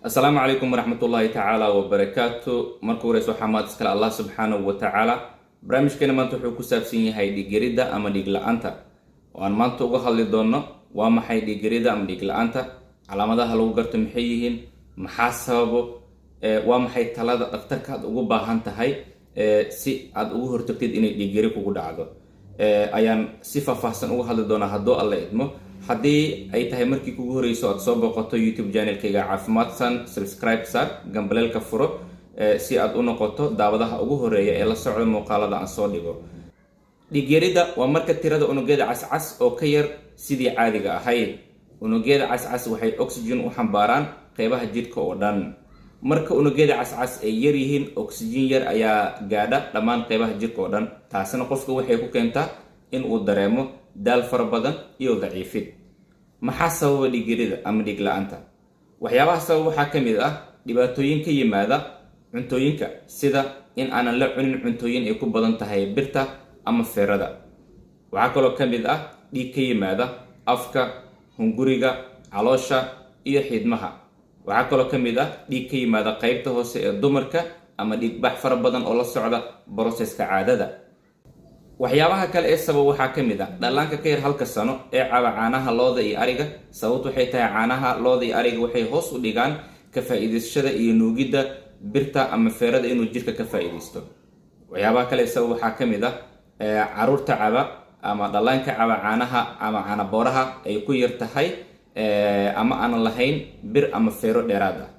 السلام عليكم ورحمة الله تعالى وبركاته. marka hore soo xamaad iskala Allah subhanahu wa ta'ala. barnaamijkeena maanta wuxuu ku saabsan yahay dhiigirida ama dhiig la'aanta. Waan maanta uga hadli doono waa maxay dhiigirida ama dhiig la'aanta, calaamadaha lagu garto maxay yihiin, maxaa sababo, waa maxay talada dhakhtarka aad ugu baahan tahay si aad ugu hortagtid inay dhiigiri kugu dhacdo. ayaan si faahfaahsan uga hadli doonaa hadduu alla idmo. haddii ay tahay markii kugu horeyso aad soo booqato YouTube channelkayga caafimaadsan, subscribe saar, gambaleelka furo si aad u noqoto daawadaha ugu horeeya ee la socda muuqaalada aan soo dhigo. dhiig-yarida waa marka tirada unugyada cascas oo ka yar sidii caadiga ahayd. unugyada cascas waxay oxygen u xambaaraan qeybaha jidhka oo dhan. marka unugyada cascas ay yar yihiin, oxygen yar ayaa gaadha dhammaan qeybaha jidhka oo dhan. taasina qofka waxay ku keentaa in uu dareemo daal fara badan iyo daciifid. maxaa sababa dhiig-yarida ama dhiig la'aanta? waxyaabaha sababa waxaa ka mid ah dhibaatooyin ka yimaada cuntooyinka, sida in aanan la cunin cuntooyin ay ku badan tahay birta ama feerada. waxaa kaloo ka mid ah dhiig ka yimaada afka, hunguriga, caloosha iyo xiidmaha. waxaa kaloo ka mid ah dhiig ka yimaada qaybta hoose ee dumarka ama dhiigbax fara badan oo la socda broseska caadada. waxyaabaha kale ee sabab waxaa ka mid ah dhallaanka ka yar 1 sano ee caba caanaha looda iyo ariga. sababtu waxay tahay caanaha looda iyo ariga waxay hoos u dhigaan ka faa'iidaysashada iyo nuugidda birta ama feerada inuu jirka ka faa'iidaysto. waxyaabaha kale ee sabab waxaa ka mid ah caruurta caba ama dhallaanka caba caanaha ama caana booraha ay ku yar tahay ama aanan lahayn bir ama feero dheeraad ah.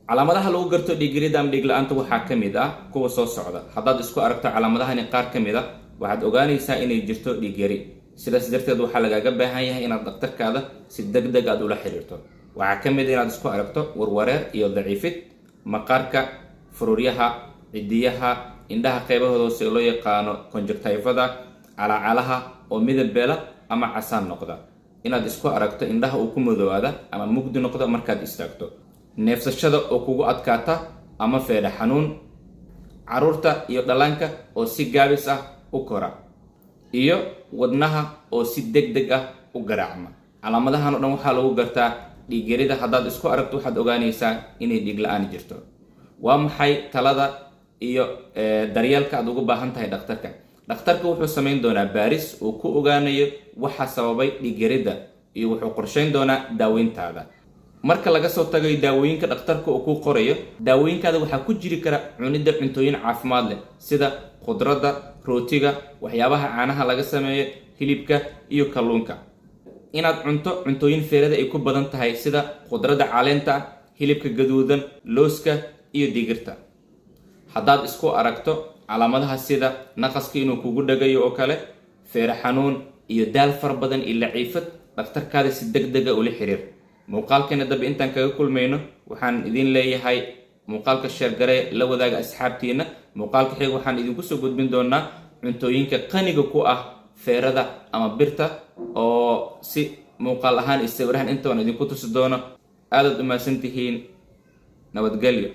calaamadaha lagu garto dhiig-yarida ama dhiig la'aanta waxaa ka mid ah kuwa soo socda. haddaad isku aragto calaamadahani qaar ka mid ah, waxaad ogaanaysaa inay jirto dhiig-yari. sidaas darteed waxaa lagaaga baahan yahay inaad dhakhtarkaada si degdeg aad ula xiriirto. waxaa ka mid ah inaad isku aragto warwareer iyo daciifid maqaarka, fururyaha, cidiyaha, indhaha qaybahooda hoose loo yaqaano conjunctivada, calaacalaha oo midab beela ama casaan noqda, inaad isku aragto indhaha uu ku madoobaada ama mugdi noqda markaad istaagto, neefsashada oo kugu adkaata ama feedha xanuun, caruurta iyo dhallaanka oo si gaabis ah u kora, iyo wadnaha oo si degdeg ah u garaacma. calaamadahan oo dhan waxaa lagu gartaa dhiig-yarida. haddaad isku aragto waxaad ogaanaysaa inay dhiig la'aan jirto. waa maxay talada iyo daryeelka aad ugu baahan tahay dhakhtarka? dhakhtarka wuxuu samayn doonaa baaris uu ku ogaanayo waxa sababay dhiig-yarida iyo wuxuu qorsheyn doonaa daaweyntaada. marka laga soo tagay daawooyinka dhakhtarka uu ku qorayo, daawooyinkaada waxaa ku jiri kara cunidda cuntooyin caafimaad leh sida khudradda, rootiga, waxyaabaha caanaha laga sameeyo, hilibka iyo kalluunka. inaad cunto cuntooyin feerada ay ku badan tahay sida khudradda caleenta, hilibka gaduudan, looska iyo digirta. haddaad isku aragto calaamadaha sida naqaska inuu kugu dhagayo oo kale, feero xanuun iyo daal fara badan iyo laciifad, dhakhtarkaada si degdega ula xiriir. muuqaalkeena dambe intaan kaga kulmayno waxaan idin leeyahay muuqaalka sheer gare, la wadaaga asxaabtiina. muuqaalka xiga waxaan idinku soo gudbin doonaa cuntooyinka qaniga ku ah feerada ama birta oo si muuqaal ahaan iyo sawirahan intaan idinku tusi doono. aadaad u mahadsantihiin. nabadgelyo.